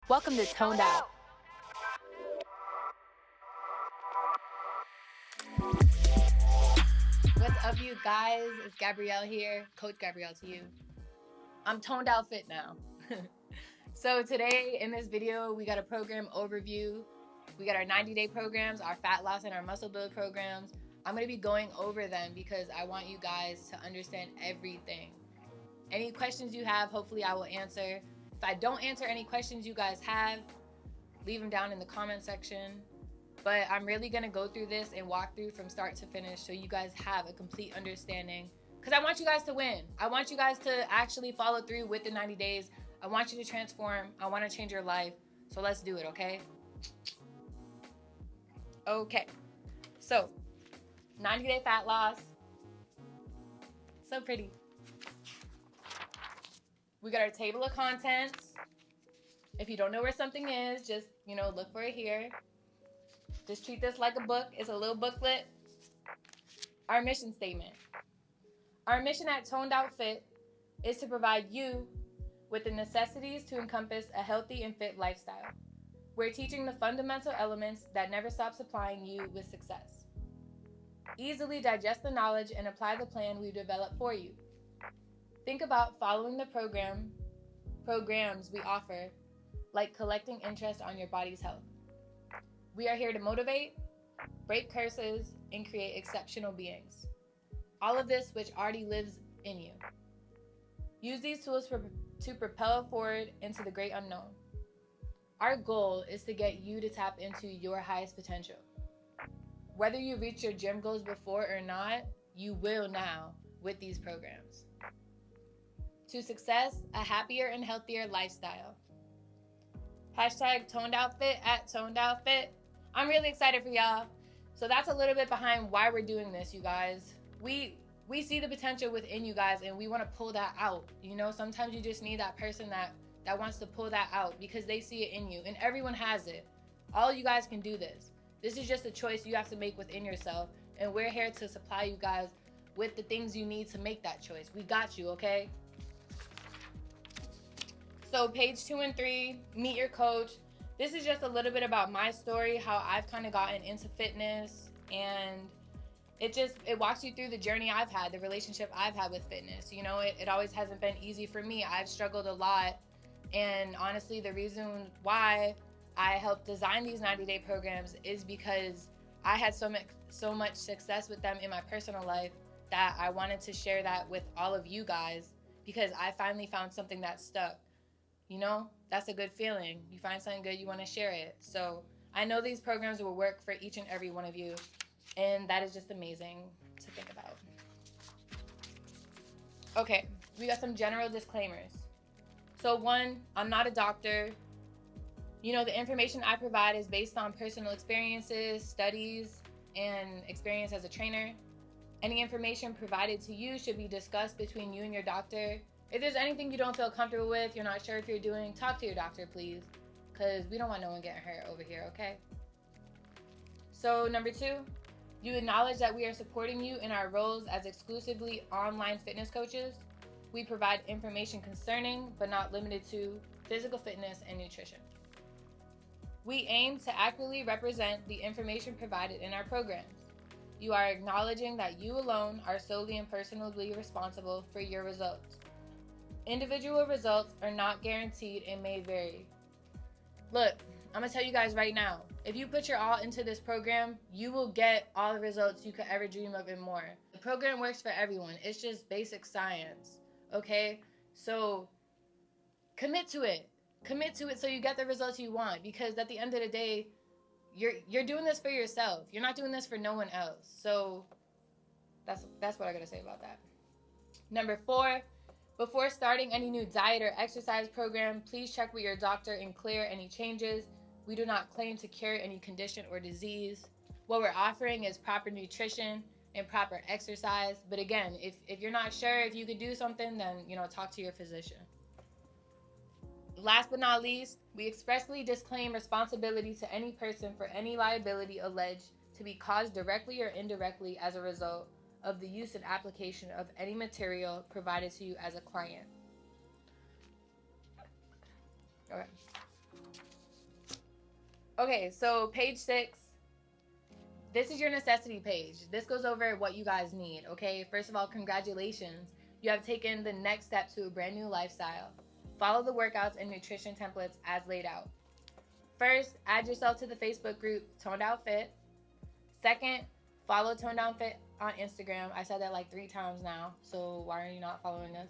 Welcome to Toned Out. What's up, you guys? It's Gabrielle here, Coach Gabrielle to you. I'm toned out fit now. So today in this video, we got a program overview. We got our 90-day programs, our fat loss and our muscle build programs. I'm going to be going over them because I want you guys to understand everything. Any questions you have, hopefully I will answer. If I don't answer any questions you guys have, leave them down in the comment section. But I'm really going to go through this and walk through from start to finish so you guys have a complete understanding. Because I want you guys to win. I want you guys to actually follow through with the 90 days. I want you to transform. I want to change your life. So let's do it, okay? Okay. So, 90-day fat loss. So pretty. We got our table of contents. If you don't know where something is, just, look for it here. Just treat this like a book. It's a little booklet. Our mission statement. Our mission at Toned Out Fit is to provide you with the necessities to encompass a healthy and fit lifestyle. We're teaching the fundamental elements that never stop supplying you with success. Easily digest the knowledge and apply the plan we've developed for you. Think about following the programs we offer, like collecting interest on your body's health. We are here to motivate, break curses, and create exceptional beings. All of this which already lives in you. Use these tools to propel forward into the great unknown. Our goal is to get you to tap into your highest potential. Whether you reach your gym goals before or not, you will now with these programs. To success, a happier and healthier lifestyle. Hashtag Toned Out Fit at Toned Out Fit. I'm really excited for y'all. So that's a little bit behind why we're doing this, you guys. We see the potential within you guys and we want to pull that out. Sometimes you just need that person that wants to pull that out because they see it in you, and everyone has it. All you guys can do this. This is just a choice you have to make within yourself, and we're here to supply you guys with the things you need to make that choice. We got you, okay? So page 2 and 3, meet your coach. This is just a little bit about my story, how I've kind of gotten into fitness, and it walks you through the journey I've had, the relationship I've had with fitness. It always hasn't been easy for me. I've struggled a lot, and honestly, the reason why I helped design these 90-day programs is because I had so much success with them in my personal life that I wanted to share that with all of you guys because I finally found something that stuck. That's a good feeling. You find something good, you want to share it. So I know these programs will work for each and every one of you, and that is just amazing to think about. Okay, we got some general disclaimers. So 1, I'm not a doctor. The information I provide is based on personal experiences, studies, and experience as a trainer. Any information provided to you should be discussed between you and your doctor. If there's anything you don't feel comfortable with, you're not sure if you're doing, talk to your doctor, please, because we don't want no one getting hurt over here, okay? So number 2, you acknowledge that we are supporting you in our roles as exclusively online fitness coaches. We provide information concerning, but not limited to, physical fitness and nutrition. We aim to accurately represent the information provided in our programs. You are acknowledging that you alone are solely and personally responsible for your results. Individual results are not guaranteed and may vary. Look, I'm going to tell you guys right now, if you put your all into this program, you will get all the results you could ever dream of and more. The program works for everyone. It's just basic science, okay? So commit to it. Commit to it so you get the results you want, because at the end of the day, you're doing this for yourself. You're not doing this for no one else. So that's what I got to say about that. Number 4, before starting any new diet or exercise program, please check with your doctor and clear any changes. We do not claim to cure any condition or disease. What we're offering is proper nutrition and proper exercise. But again, if you're not sure if you could do something, then, talk to your physician. Last but not least, we expressly disclaim responsibility to any person for any liability alleged to be caused directly or indirectly as a result of the use and application of any material provided to you as a client. Okay. Okay, so page 6. This is your necessity page. This goes over what you guys need, okay? First of all, congratulations. You have taken the next step to a brand new lifestyle. Follow the workouts and nutrition templates as laid out. First, add yourself to the Facebook group Toned Out Fit. Second, follow Toned Down Fit on Instagram. I said that like 3 times now, so why are you not following us?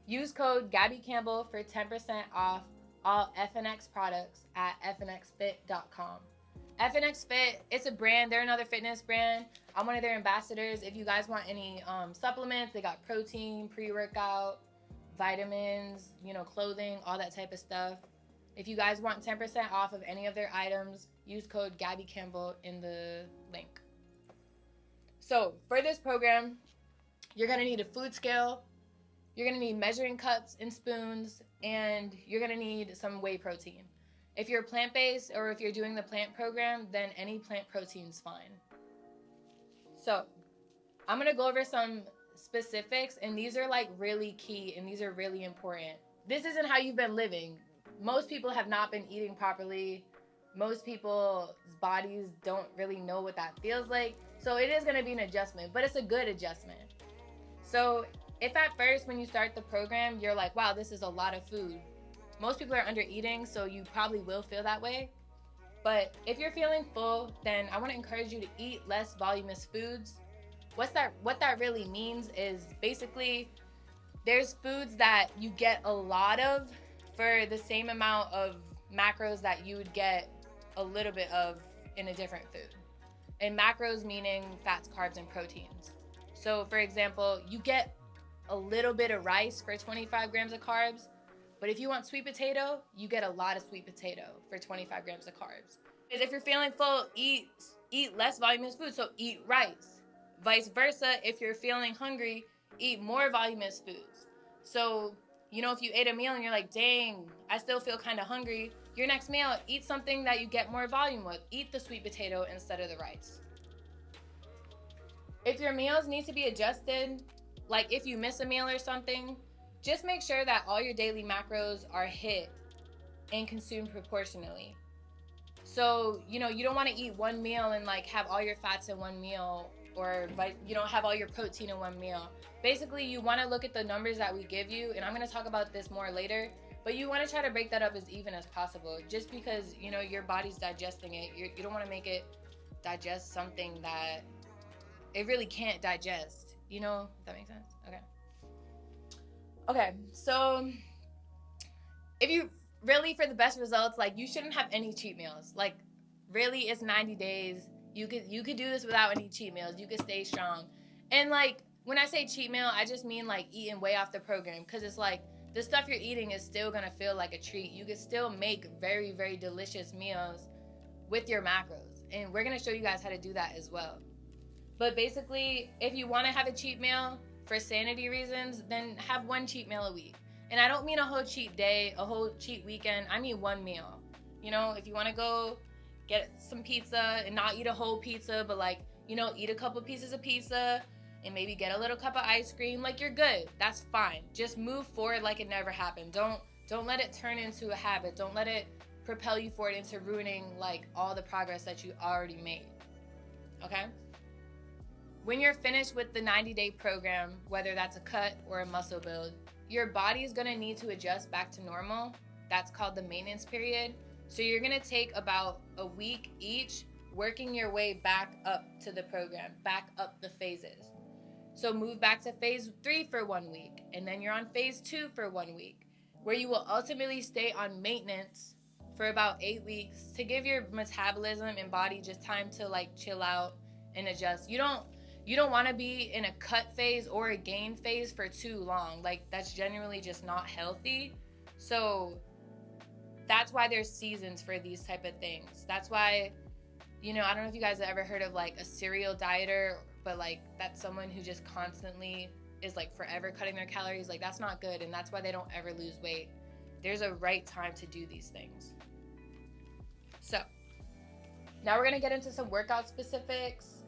Use code Gabby Campbell for 10% off all FNX products at fnxfit.com. FNX Fit, it's a brand. They're another fitness brand. I'm one of their ambassadors. If you guys want any supplements, they got protein, pre-workout, vitamins, clothing, all that type of stuff. If you guys want 10% off of any of their items, use code Gabby Campbell in the link. So for this program, you're going to need a food scale. You're going to need measuring cups and spoons, and you're going to need some whey protein. If you're plant-based or if you're doing the plant program, then any plant protein is fine. So I'm going to go over some specifics, and these are like really key, and these are really important. This isn't how you've been living. Most people have not been eating properly. Most people's bodies don't really know what that feels like. So it is going to be an adjustment, but it's a good adjustment. So if at first when you start the program, you're like, wow, this is a lot of food. Most people are under eating, so you probably will feel that way. But if you're feeling full, then I want to encourage you to eat less voluminous foods. What that really means is basically there's foods that you get a lot of for the same amount of macros that you would get a little bit of in a different food. And macros meaning fats, carbs, and proteins. So for example, you get a little bit of rice for 25 grams of carbs, but if you want sweet potato, you get a lot of sweet potato for 25 grams of carbs. If you're feeling full, eat less voluminous food, so eat rice. Vice versa, if you're feeling hungry, eat more voluminous foods. So, if you ate a meal and you're like, dang, I still feel kind of hungry, your next meal, eat something that you get more volume with. Eat the sweet potato instead of the rice. If your meals need to be adjusted, like if you miss a meal or something, just make sure that all your daily macros are hit and consumed proportionally. So, you don't want to eat one meal and like have all your fats in one meal, or have all your protein in one meal. Basically, you want to look at the numbers that we give you, and I'm going to talk about this more later, but you want to try to break that up as even as possible, just because, your body's digesting it. You don't want to make it digest something that it really can't digest. If that makes sense? Okay, so if you really, for the best results, like you shouldn't have any cheat meals. Like really, it's 90 days. You could do this without any cheat meals. You could stay strong. And like when I say cheat meal, I just mean like eating way off the program, because it's like the stuff you're eating is still gonna feel like a treat. You can still make very, very delicious meals with your macros, and we're gonna show you guys how to do that as well. But basically, if you want to have a cheat meal for sanity reasons, then have one cheat meal a week. And I don't mean a whole cheat day, a whole cheat weekend. I mean one meal. If you want to go get some pizza and not eat a whole pizza, but like, eat a couple pieces of pizza and maybe get a little cup of ice cream, like you're good. That's fine. Just move forward like it never happened. Don't let it turn into a habit. Don't let it propel you forward into ruining like all the progress that you already made. Okay? When you're finished with the 90-day program, whether that's a cut or a muscle build, your body is going to need to adjust back to normal. That's called the maintenance period. So you're going to take about a week each, working your way back up to the program, back up the phases. So move back to phase 3 for 1 week, and then you're on phase 2 for 1 week, where you will ultimately stay on maintenance for about 8 weeks to give your metabolism and body just time to like chill out and adjust. You don't want to be in a cut phase or a gain phase for too long. Like that's generally just not healthy. So that's why there's seasons for these type of things. That's why, I don't know if you guys have ever heard of like a serial dieter, but like that's someone who just constantly is like forever cutting their calories. Like that's not good, and that's why they don't ever lose weight. There's a right time to do these things. So now we're going to get into some workout specifics.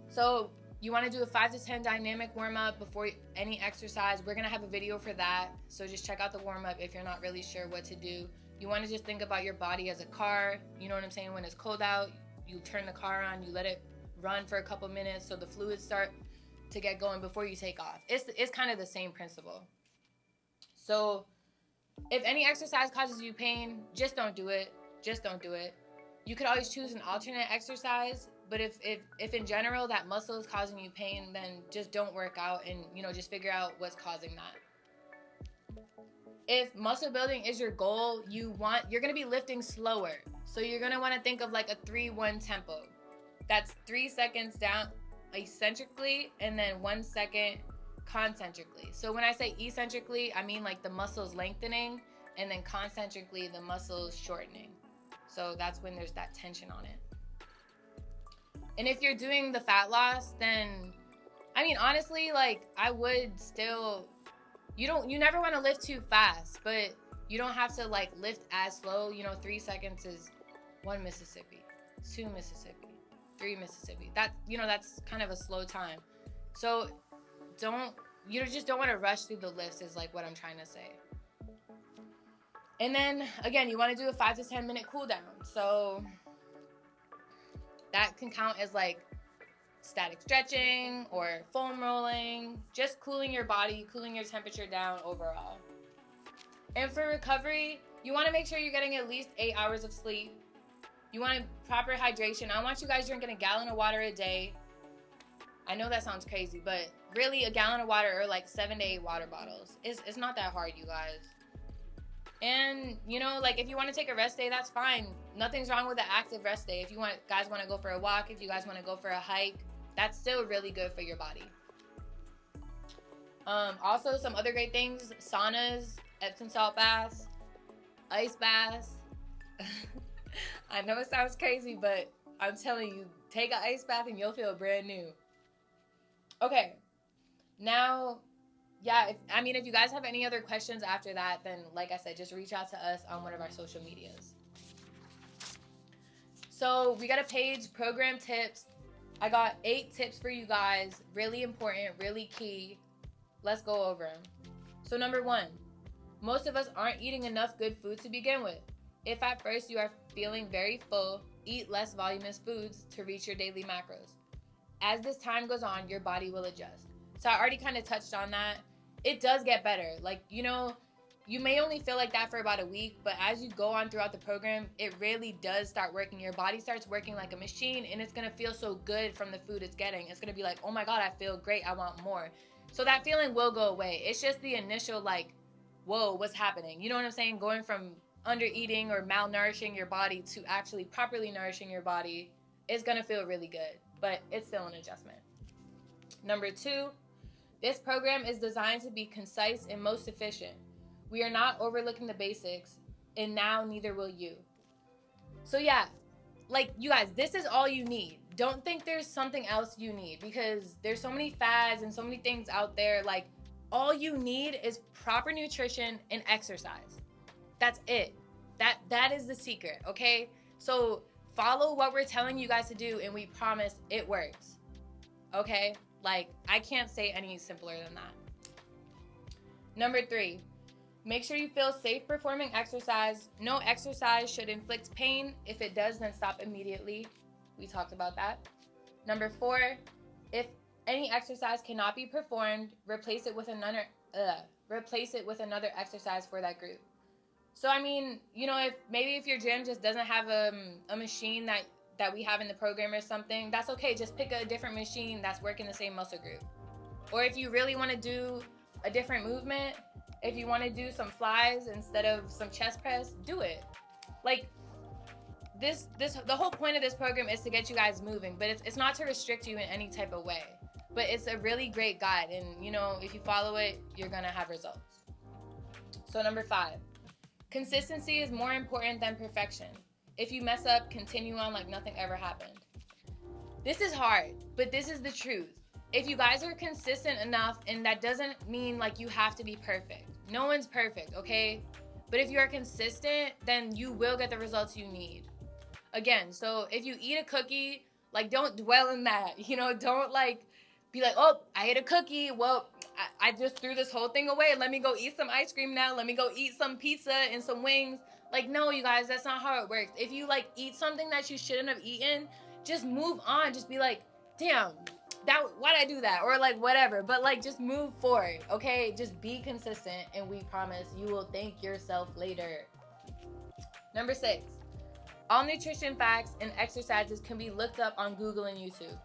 So you want to do a 5 to 10 dynamic warm-up before any exercise. We're going to have a video for that. So just check out the warm-up if you're not really sure what to do. You want to just think about your body as a car. You know what I'm saying? When it's cold out, you turn the car on, you let it run for a couple minutes so the fluids start to get going before you take off. It's kind of the same principle. So if any exercise causes you pain, just don't do it. Just don't do it. You could always choose an alternate exercise, but if in general that muscle is causing you pain, then just don't work out and, you know, just figure out what's causing that. If muscle building is your goal, you're going to be lifting slower. So you're going to want to think of like a 3-1 tempo. That's 3 seconds down eccentrically and then 1 second concentrically. So when I say eccentrically, I mean like the muscles lengthening, and then concentrically the muscles shortening. So that's when there's that tension on it. And if you're doing the fat loss, then I mean, honestly, like I would still, you never want to lift too fast, but you don't have to like lift as slow. You know, 3 seconds is 1 Mississippi, 2 Mississippi, 3 Mississippi. That's kind of a slow time. So you just don't want to rush through the lifts is like what I'm trying to say. And then again, you want to do a 5 to 10 minute cool down. So that can count as like static stretching or foam rolling, just cooling your body, cooling your temperature down overall. And for recovery, you want to make sure you're getting at least 8 hours of sleep. You want proper hydration. I want you guys drinking a gallon of water a day. I know that sounds crazy, but really a gallon of water or like 7 to 8 water bottles. It's not that hard, you guys. And, you know, like if you want to take a rest day, that's fine. Nothing's wrong with an active rest day. If you guys want to go for a walk, if you guys want to go for a hike, that's still really good for your body. Also, some other great things, saunas, Epsom salt baths, ice baths. I know it sounds crazy, but I'm telling you, take an ice bath and you'll feel brand new. Okay, now, yeah, if you guys have any other questions after that, then like I said, just reach out to us on one of our social medias. So we got a page, program tips. I got 8 tips for you guys, really important, really key. Let's go over them. So number 1, most of us aren't eating enough good food to begin with. If at first you are feeling very full, eat less voluminous foods to reach your daily macros. As this time goes on, your body will adjust. So I already kind of touched on that. It does get better. Like, you know, you may only feel like that for about a week, but as you go on throughout the program, it really does start working. Your body starts working like a machine, and it's going to feel so good from the food it's getting. It's going to be like, oh my God, I feel great. I want more. So that feeling will go away. It's just the initial like, whoa, what's happening? You know what I'm saying? Going from under eating or malnourishing your body to actually properly nourishing your body is going to feel really good, but it's still an adjustment. Number 2, this program is designed to be concise and most efficient. We are not overlooking the basics, and now neither will you. So yeah, like you guys, this is all you need. Don't think there's something else you need, because there's so many fads and so many things out there. Like, all you need is proper nutrition and exercise. That's it. That is the secret, okay? So follow what we're telling you guys to do, and we promise it works, okay? Like, I can't say any simpler than that. Number 3, make sure you feel safe performing exercise. No exercise should inflict pain. If it does, then stop immediately. We talked about that. Number 4, if any exercise cannot be performed, replace it with another exercise for that group. So, I mean, you know, if your gym just doesn't have a machine that we have in the program or something, that's okay. Just pick a different machine that's working the same muscle group. Or if you really want to do a different movement, if you want to do some flies instead of some chest press, do it. Like, the whole point of this program is to get you guys moving, but it's not to restrict you in any type of way. But it's a really great guide, and, you know, if you follow it, you're going to have results. So number 5, consistency is more important than perfection. If you mess up, continue on like nothing ever happened. This is hard, but this is the truth. If you guys are consistent enough, and that doesn't mean like you have to be perfect. No one's perfect, okay? But if you are consistent, then you will get the results you need. Again, so if you eat a cookie, like, don't dwell in that. You know, don't like be like, oh, I ate a cookie. Well, I just threw this whole thing away. Let me go eat some ice cream now. Let me go eat some pizza and some wings. Like, no, you guys, that's not how it works. If you like eat something that you shouldn't have eaten, just move on. Just be like, damn, why'd I do that? Or like whatever. But like, just move forward, okay? Just be consistent, and we promise you will thank yourself later. Number 6, all nutrition facts and exercises can be looked up on Google and YouTube.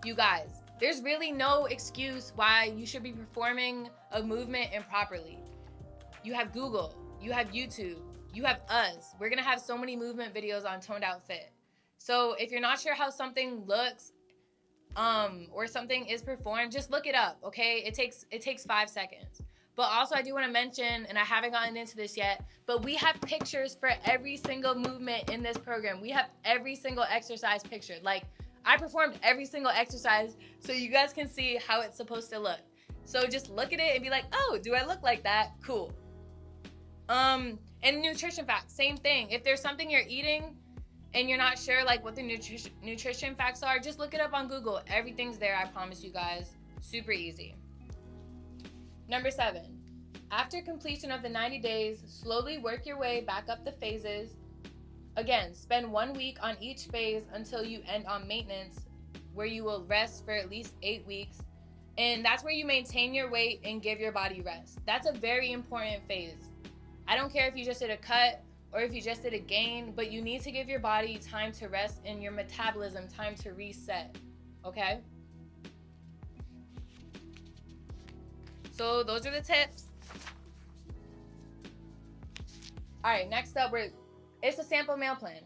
You guys, there's really no excuse why you should be performing a movement improperly. You have Google, you have YouTube, you have us. We're gonna have so many movement videos on Toned Out Fit. So if you're not sure how something looks, or something is performed, just look it up, okay? It takes 5 seconds. But also, I do want to mention, and I haven't gotten into this yet, but we have pictures for every single movement in this program. We have every single exercise pictured. Like, I performed every single exercise so you guys can see how it's supposed to look. So just look at it and be like, oh, do I look like that? Cool. And nutrition facts, same thing. If there's something you're eating and you're not sure like what the nutrition facts are, just look it up on Google. Everything's there, I promise you guys. Super easy. Number 7, after completion of the 90 days, slowly work your way back up the phases. Again, spend 1 week on each phase until you end on maintenance, where you will rest for at least 8 weeks. And that's where you maintain your weight and give your body rest. That's a very important phase. I don't care if you just did a cut or if you just did a gain, but you need to give your body time to rest and your metabolism time to reset, okay? So those are the tips. All right, next up, it's a sample meal plan.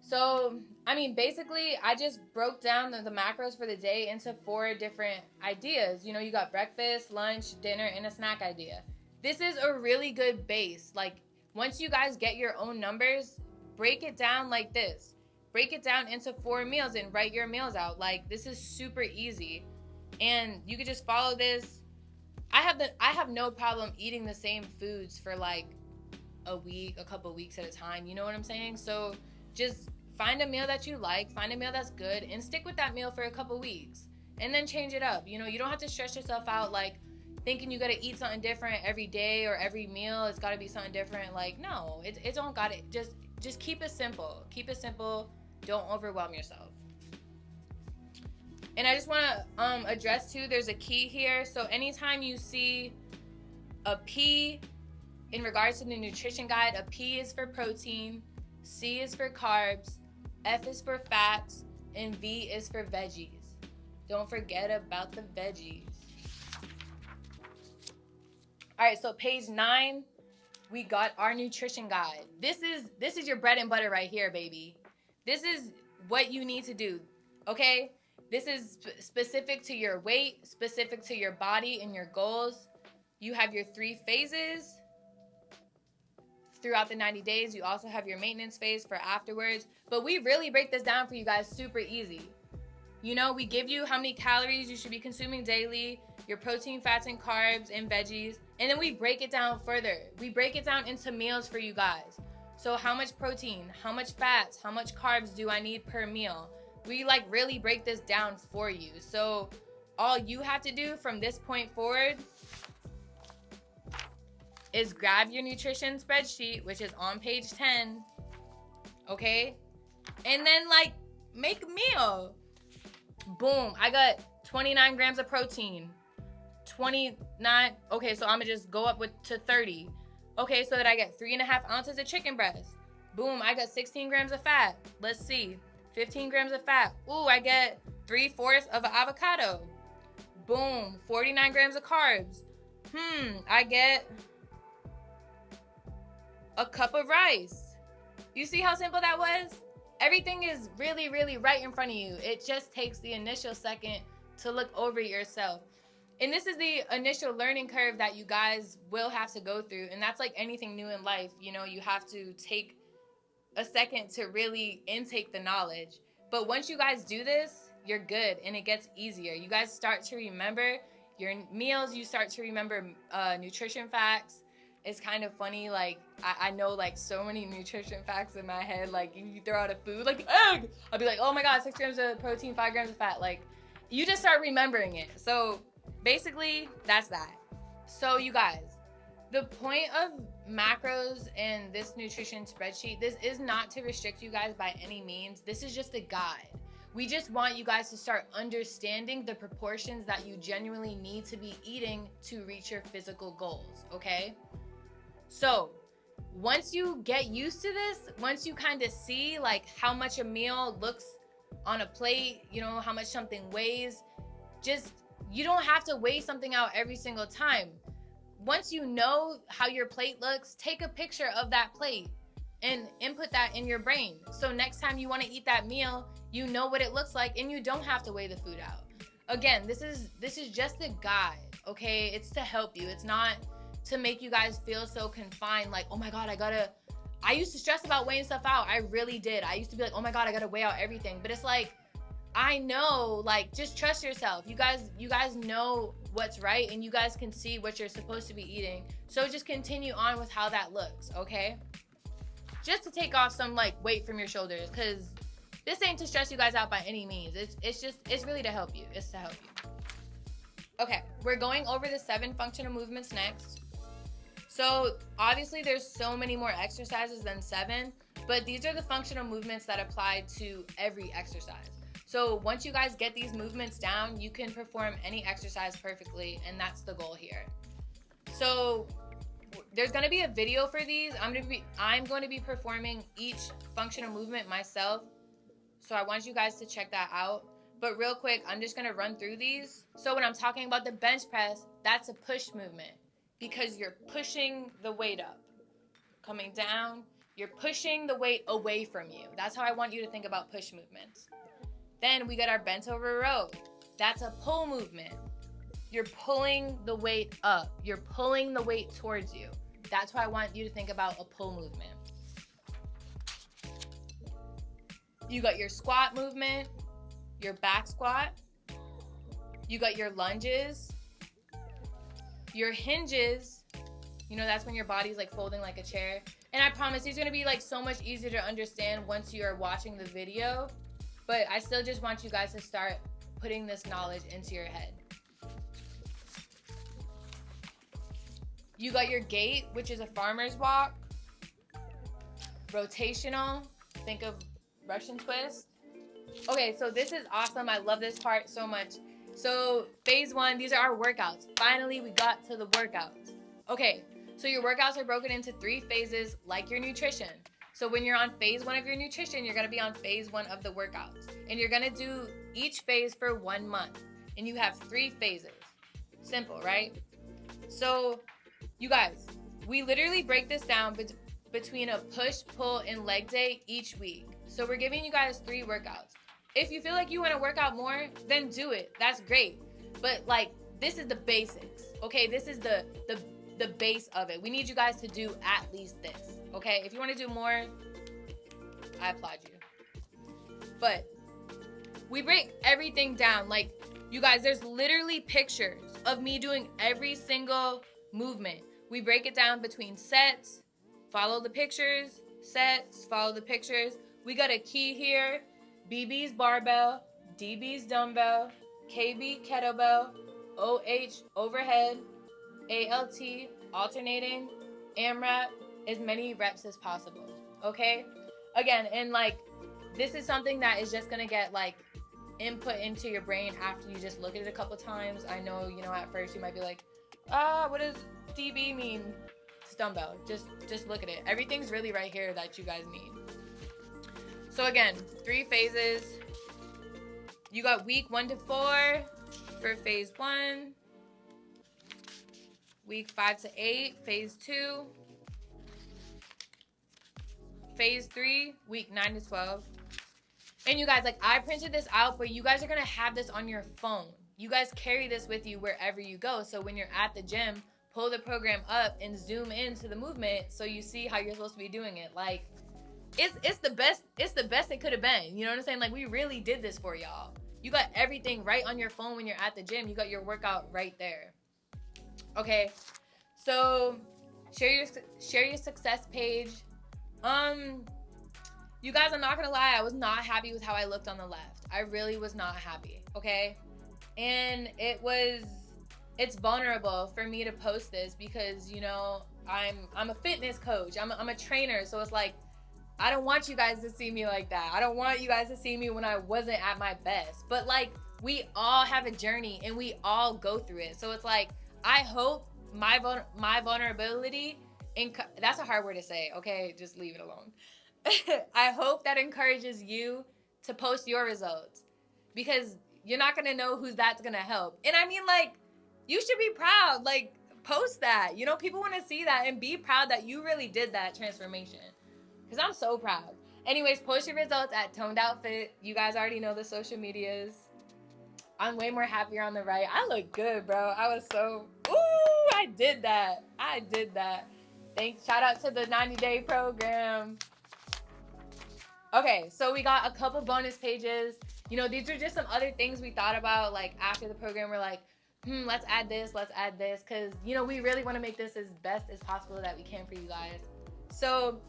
So, I mean, basically, I just broke down the macros for the day into 4 different ideas. You know, you got breakfast, lunch, dinner, and a snack idea. This is a really good base. Like, once you guys get your own numbers, break it down like this. Break it down into 4 meals and write your meals out. Like, this is super easy. And you could just follow this. I have no problem eating the same foods for like a week, a couple weeks at a time. You know what I'm saying? So just find a meal that you like, find a meal that's good, and stick with that meal for a couple weeks. And then change it up. You know, you don't have to stress yourself out like thinking you gotta eat something different every day or every meal. It's gotta be something different. Like, no, it don't gotta. Just keep it simple. Keep it simple. Don't overwhelm yourself. And I just want to address too, there's a key here. So anytime you see a P in regards to the nutrition guide, a P is for protein, C is for carbs, F is for fats, and V is for veggies. Don't forget about the veggies. All right, so page 9, we got our nutrition guide. This is your bread and butter right here, baby. This is what you need to do, okay? This is specific to your weight, specific to your body and your goals. You have your 3 phases throughout the 90 days. You also have your maintenance phase for afterwards. But we really break this down for you guys super easy. You know, we give you how many calories you should be consuming daily, your protein, fats, and carbs, and veggies. And then we break it down further. We break it down into meals for you guys. So how much protein, how much fats, how much carbs do I need per meal? We like really break this down for you. So all you have to do from this point forward is grab your nutrition spreadsheet, which is on page 10, okay? And then like make a meal. Boom, I got 29 grams of protein, 29, okay, so I'm gonna just go up to 30. Okay, so that I get 3.5 ounces of chicken breast. Boom, I got 16 grams of fat. Let's see. 15 grams of fat. Ooh, I get 3/4 of an avocado. Boom, 49 grams of carbs. I get a cup of rice. You see how simple that was? Everything is really, really right in front of you. It just takes the initial second to look over yourself. And this is the initial learning curve that you guys will have to go through. And that's like anything new in life. You know, you have to take a second to really intake the knowledge. But once you guys do this, you're good and it gets easier. You guys start to remember your meals. You start to remember nutrition facts. It's kind of funny, like I know like so many nutrition facts in my head. Like if you throw out a food like egg, I'll be like, oh my god, 6 grams of protein, 5 grams of fat. Like you just start remembering it. So basically that's that. So you guys, The point of macros and this nutrition spreadsheet, this is not to restrict you guys by any means. This is just a guide. We just want you guys to start understanding the proportions that you genuinely need to be eating to reach your physical goals, okay? So once you get used to this, once you kind of see like how much a meal looks on a plate, you know, how much something weighs, just, you don't have to weigh something out every single time. Once you know how your plate looks, take a picture of that plate and input that in your brain. So next time you want to eat that meal, you know what it looks like and you don't have to weigh the food out. Again, this is just a guide, okay? It's to help you. It's not to make you guys feel so confined, like, oh my God, I used to stress about weighing stuff out. I really did. I used to be like, oh my God, I gotta weigh out everything. But it's like, I know, like, just trust yourself. You guys know what's right and you guys can see what you're supposed to be eating. So just continue on with how that looks, okay? Just to take off some like weight from your shoulders, because this ain't to stress you guys out by any means. It's really to help you. It's to help you. Okay, we're going over the 7 functional movements next. So obviously there's so many more exercises than 7, but these are the functional movements that apply to every exercise. So once you guys get these movements down, you can perform any exercise perfectly, and that's the goal here. So there's going to be a video for these. I'm going to be performing each functional movement myself. So I want you guys to check that out. But real quick, I'm just going to run through these. So when I'm talking about the bench press, that's a push movement because you're pushing the weight up. Coming down, you're pushing the weight away from you. That's how I want you to think about push movements. Then we got our bent over row. That's a pull movement. You're pulling the weight up. You're pulling the weight towards you. That's why I want you to think about a pull movement. You got your squat movement, your back squat. You got your lunges, your hinges. You know, that's when your body's like folding like a chair. And I promise these are gonna be like so much easier to understand once you are watching the video. But I still just want you guys to start putting this knowledge into your head. You got your gait, which is a farmer's walk. Rotational, think of Russian twist. Okay, so this is awesome. I love this part so much. So phase 1, these are our workouts. Finally, we got to the workouts. Okay, so your workouts are broken into 3 phases like your nutrition. So when you're on phase 1 of your nutrition, you're gonna be on phase 1 of the workouts. And you're gonna do each phase for 1 month. And you have 3 phases. Simple, right? So you guys, we literally break this down between a push, pull, and leg day each week. So we're giving you guys 3 workouts. If you feel like you wanna work out more, then do it. That's great. But like, this is the basics, okay? This is the base of it. We need you guys to do at least this, okay? If you wanna do more, I applaud you. But we break everything down. Like, you guys, there's literally pictures of me doing every single movement. We break it down between sets, follow the pictures, sets, follow the pictures. We got a key here, BB's barbell, DB's dumbbell, KB kettlebell, OH overhead, ALT alternating, AMRAP, as many reps as possible, okay? Again, and like, this is something that is just gonna get like input into your brain after you just look at it a couple times. I know, you know, at first you might be like, what does DB mean? It's dumbbell. Just look at it. Everything's really right here that you guys need. So again, 3 phases. You got week 1 to 4 for phase 1. Week 5 to 8, phase 2. Phase 3, week 9 to 12. And you guys, like, I printed this out, but you guys are gonna have this on your phone. You guys carry this with you wherever you go. So when you're at the gym, pull the program up and zoom into the movement so you see how you're supposed to be doing it. Like, it's the best it could have been. You know what I'm saying? Like, we really did this for y'all. You got everything right on your phone when you're at the gym. You got your workout right there. Okay, so share your success page. You guys, I'm not gonna lie, I was not happy with how I looked on the left. I really was not happy, okay? And it was it's vulnerable for me to post this because, you know, I'm a fitness coach. I'm a trainer, so it's like I don't want you guys to see me like that. I don't want you guys to see me when I wasn't at my best. But like, we all have a journey and we all go through it. So it's like, I hope my vulnerability, that's a hard word to say. Okay, just leave it alone. I hope that encourages you to post your results, because you're not gonna know who's that's gonna help. And I mean, like, you should be proud. Like, post that. You know, people want to see that and be proud that you really did that transformation. Because I'm so proud. Anyways, post your results at Toned Outfit. You guys already know the social medias. I'm way more happier on the right. I look good, bro. I was so, ooh, I did that. Thanks. Shout out to the 90-day program. Okay, so we got a couple bonus pages. You know, these are just some other things we thought about, like, after the program. We're like, let's add this, because, you know, we really want to make this as best as possible that we can for you guys. So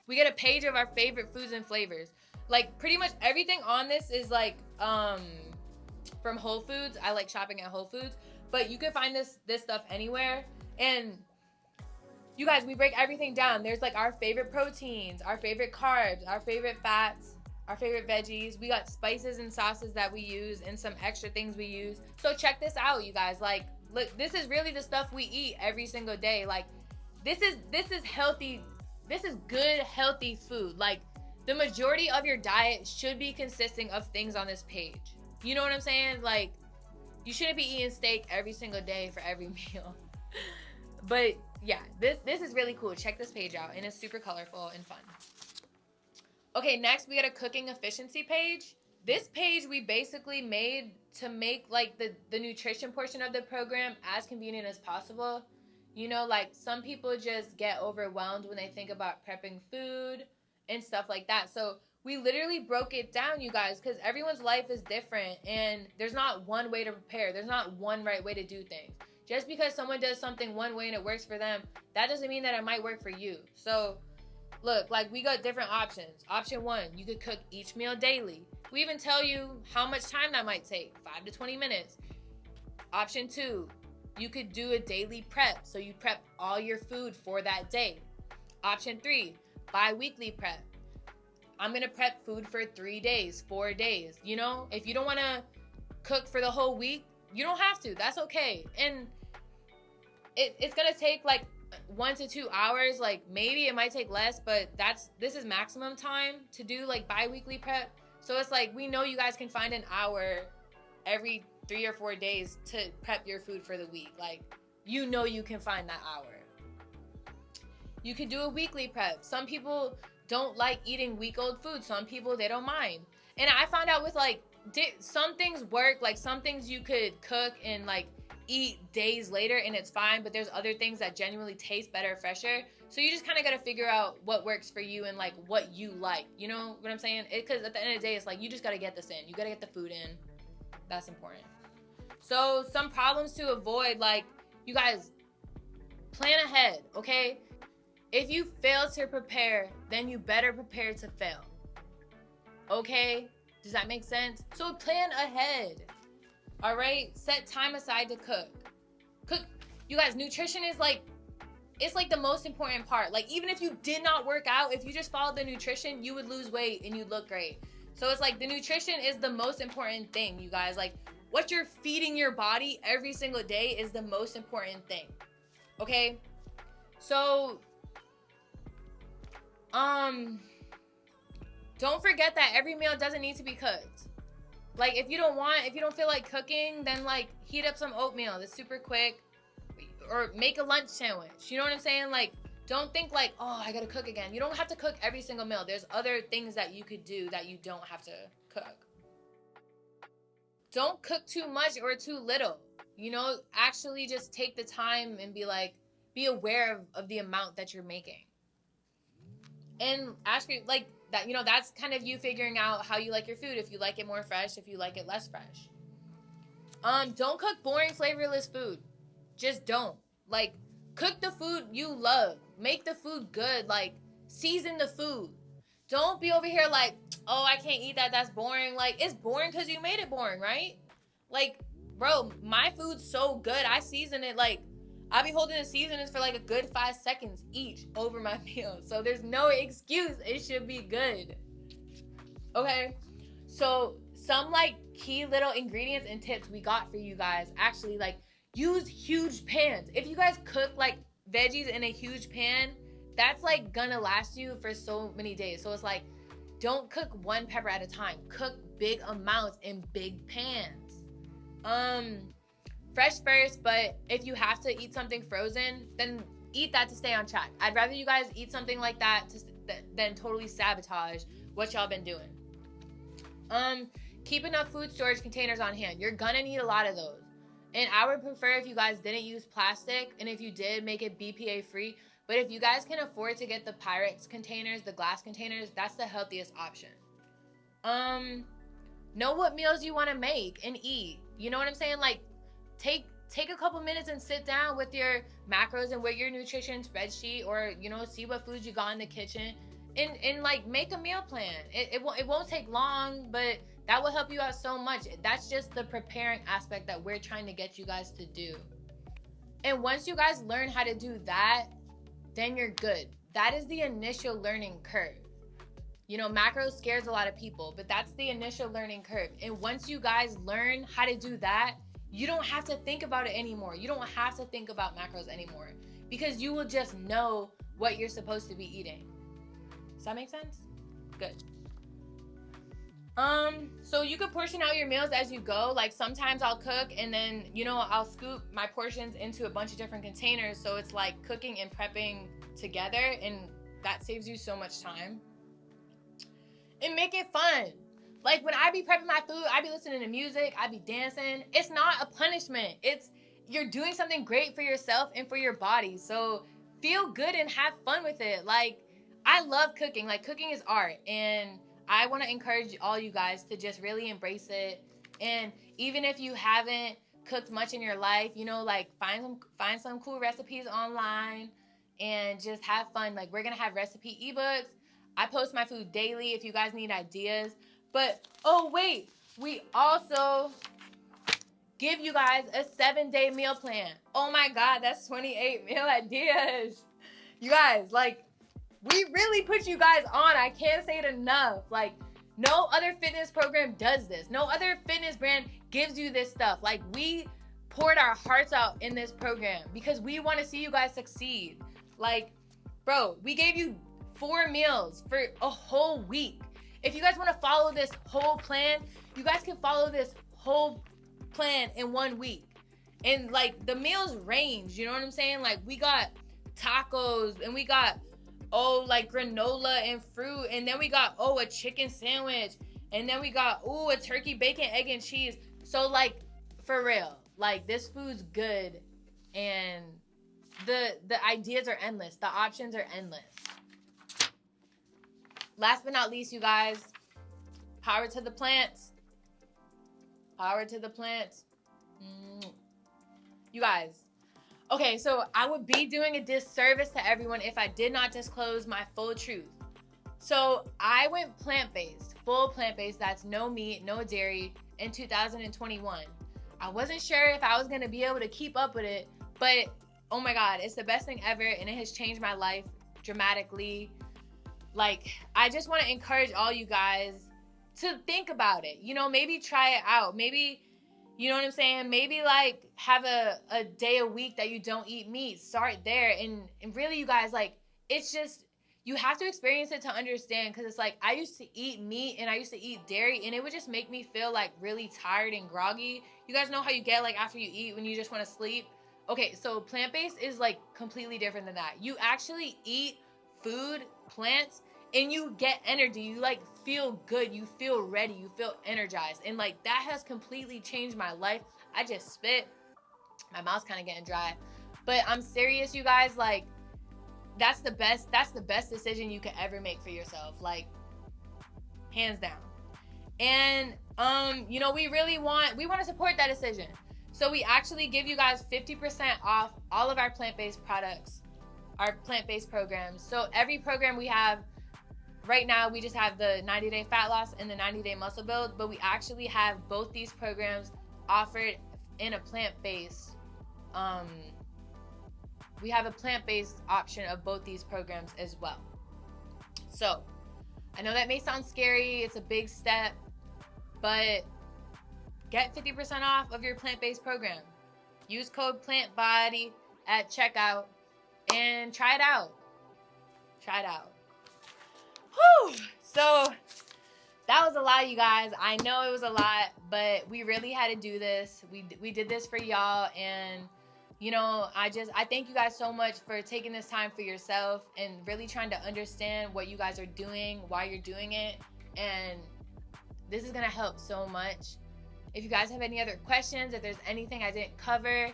we get a page of our favorite foods and flavors. Like, pretty much everything on this is, like, from Whole Foods. I like shopping at Whole Foods. But you can find this stuff anywhere. And you guys, we break everything down. There's, like, our favorite proteins, our favorite carbs, our favorite fats, our favorite veggies. We got spices and sauces that we use and some extra things we use. So check this out, you guys. Like, look, this is really the stuff we eat every single day. Like, this is healthy. This is good, healthy food. Like, the majority of your diet should be consisting of things on this page. You know what I'm saying? Like, you shouldn't be eating steak every single day for every meal. But yeah, this is really cool. Check this page out, and it's super colorful and fun. Okay, next we got a cooking efficiency page. This page we basically made to make, like, the nutrition portion of the program as convenient as possible. You know, like, some people just get overwhelmed when they think about prepping food and stuff like that. So we literally broke it down, you guys, because everyone's life is different, and there's not one way to prepare. There's not one right way to do things. Just because someone does something one way and it works for them, that doesn't mean that it might work for you. So look, like, we got different options. Option 1, you could cook each meal daily. We even tell you how much time that might take, 5 to 20 minutes. Option 2, you could do a daily prep. So you prep all your food for that day. Option 3, bi-weekly prep. I'm going to prep food for 3 days, 4 days. You know, if you don't want to cook for the whole week, you don't have to. That's okay. And it's going to take like 1 to 2 hours. Like, maybe it might take less, but this is maximum time to do, like, bi-weekly prep. So it's like, we know you guys can find an hour every 3 or 4 days to prep your food for the week. Like, you know you can find that hour. You could do a weekly prep. Some people don't like eating week-old food. Some people, they don't mind. And I found out with, like, some things work. Like, some things you could cook and, like, eat days later and it's fine, but there's other things that genuinely taste better, fresher. So you just kind of got to figure out what works for you and, like, what you like. You know what I'm saying? Because at the end of the day, it's like, you just got to get this in. You got to get the food in. That's important. So some problems to avoid, like, you guys, plan ahead, okay? If you fail to prepare, then you better prepare to fail. Okay? Does that make sense? So plan ahead. All right? Set time aside to cook. You guys, nutrition is, like, it's, like, the most important part. Like, even if you did not work out, if you just followed the nutrition, you would lose weight and you'd look great. So it's like, the nutrition is the most important thing, you guys. Like, what you're feeding your body every single day is the most important thing. Okay? So, don't forget that every meal doesn't need to be cooked. Like, if you don't feel like cooking, then, like, heat up some oatmeal. That's super quick. Or make a lunch sandwich. You know what I'm saying? Like, don't think like, oh, I gotta cook again. You don't have to cook every single meal. There's other things that you could do that you don't have to cook. Don't cook too much or too little. You know, actually just take the time and be aware of the amount that you're making. And ask you, like, that, you know, that's kind of you figuring out how you like your food. If you like it more fresh, if you like it less fresh. Don't cook boring, flavorless food. Just don't. Like, cook the food you love. Make the food good. Like, season the food. Don't be over here like, oh, I can't eat that. That's boring. Like, it's boring because you made it boring, right? Like, bro, my food's so good. I season it like, I be holding the seasonings for like a good 5 seconds each over my meal. So there's no excuse. It should be good. Okay? So some like key little ingredients and tips we got for you guys. Actually, like, use huge pans. If you guys cook like veggies in a huge pan, that's like gonna last you for so many days. So it's like, don't cook one pepper at a time. Cook big amounts in big pans. Fresh first, but if you have to eat something frozen, then eat that to stay on track. I'd rather you guys eat something like that than totally sabotage what y'all been doing. Keep enough food storage containers on hand. You're gonna need a lot of those. And I would prefer if you guys didn't use plastic, and if you did, make it BPA free. But if you guys can afford to get the Pyrex containers, the glass containers, that's the healthiest option. Know what meals you want to make and eat. You know what I'm saying? Like, take a couple minutes and sit down with your macros and with your nutrition spreadsheet, or, you know, see what foods you got in the kitchen, and like, make a meal plan. It won't take long, but that will help you out so much. That's just the preparing aspect that we're trying to get you guys to do. And once you guys learn how to do that, then you're good. That is the initial learning curve. You know, macros scares a lot of people, but that's the initial learning curve. And once you guys learn how to do that, you don't have to think about it anymore. You don't have to think about macros anymore, because you will just know what you're supposed to be eating. Does that make sense? Good. So you could portion out your meals as you go. Like, sometimes I'll cook and then, you know, I'll scoop my portions into a bunch of different containers. So it's like cooking and prepping together, and that saves you so much time. And make it fun. Like, when I be prepping my food, I be listening to music, I be dancing. It's not a punishment. You're doing something great for yourself and for your body. So feel good and have fun with it. Like, I love cooking. Like, cooking is art, and I want to encourage all you guys to just really embrace it. And even if you haven't cooked much in your life, you know, like, find some cool recipes online and just have fun. Like, we're going to have recipe ebooks. I post my food daily if you guys need ideas. But, oh wait, we also give you guys a 7-day meal plan. Oh my God, that's 28 meal ideas. You guys, like, we really put you guys on. I can't say it enough. Like, no other fitness program does this. No other fitness brand gives you this stuff. Like, we poured our hearts out in this program because we want to see you guys succeed. Like, bro, we gave you 4 meals for a whole week. If you guys want to follow this whole plan, you guys can follow this whole plan in 1 week. And like, the meals range, you know what I'm saying? Like, we got tacos, and we got, like, granola and fruit, and then we got, a chicken sandwich, and then we got, a turkey, bacon, egg, and cheese. So, like, for real, like, this food's good, and the ideas are endless. The options are endless. Last but not least, you guys, power to the plants. Power to the plants. You guys, okay, so I would be doing a disservice to everyone if I did not disclose my full truth. So I went plant-based, full plant-based, that's no meat, no dairy, in 2021. I wasn't sure if I was going to be able to keep up with it, but oh my God, it's the best thing ever, and it has changed my life dramatically. Like, I just want to encourage all you guys to think about it. You know, maybe try it out. Maybe, you know what I'm saying? Maybe, like, have a day a week that you don't eat meat. Start there. And really, you guys, like, it's just, you have to experience it to understand. Because it's like, I used to eat meat and I used to eat dairy, and it would just make me feel, like, really tired and groggy. You guys know how you get, like, after you eat when you just want to sleep? Okay, so plant-based is, like, completely different than that. You actually eat food, plants, and you get energy. You, like, feel good. You feel ready. You feel energized. And, like, that has completely changed my life. I just spit. My mouth's kind of getting dry. But I'm serious, you guys. Like, that's the best decision you could ever make for yourself. Like, hands down. And, you know, we want to support that decision. So we actually give you guys 50% off all of our plant-based products, our plant-based programs. So every program we have, right now, we just have the 90-day fat loss and the 90-day muscle build, but we actually have both these programs offered and a plant-based. We have a plant-based option of both these programs as well. So I know that may sound scary, it's a big step, but get 50% off of your plant-based program. Use code PLANTBODY at checkout and try it out. Try it out. Whew. So that was a lot, you guys. I know it was a lot, but we really had to do this. We did this for y'all, and you know, I thank you guys so much for taking this time for yourself and really trying to understand what you guys are doing, why you're doing it, and this is gonna help so much. If you guys have any other questions, if there's anything I didn't cover,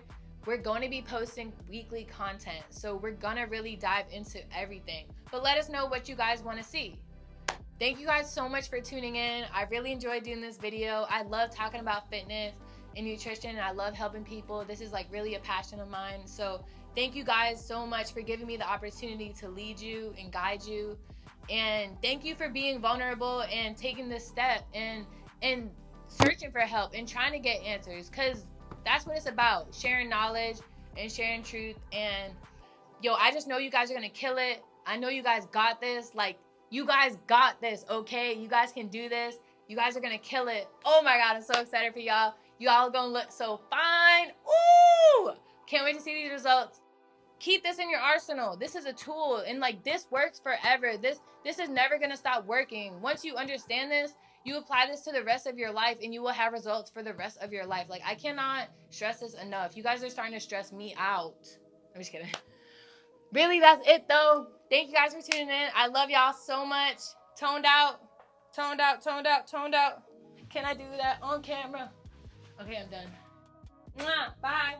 we're going to be posting weekly content, so we're gonna really dive into everything. But let us know what you guys want to see. Thank you guys so much for tuning in. I really enjoyed doing this video. I love talking about fitness and nutrition, and I love helping people. This is like really a passion of mine. So thank you guys so much for giving me the opportunity to lead you and guide you. And thank you for being vulnerable and taking this step and searching for help and trying to get answers, because that's what it's about, sharing knowledge and sharing truth. And yo, I just know you guys are gonna kill it. I know you guys got this. Like, you guys got this, okay? You guys can do this. You guys are gonna kill it. Oh my God, I'm so excited for y'all. Y'all are gonna look so fine. Ooh! Can't wait to see these results. Keep this in your arsenal. This is a tool, and like, this works forever. This is never gonna stop working. Once you understand this, you apply this to the rest of your life and you will have results for the rest of your life. Like, I cannot stress this enough. You guys are starting to stress me out. I'm just kidding. Really, that's it though. Thank you guys for tuning in. I love y'all so much. Toned out, toned out, toned out, toned out. Can I do that on camera? Okay, I'm done. Mwah, bye.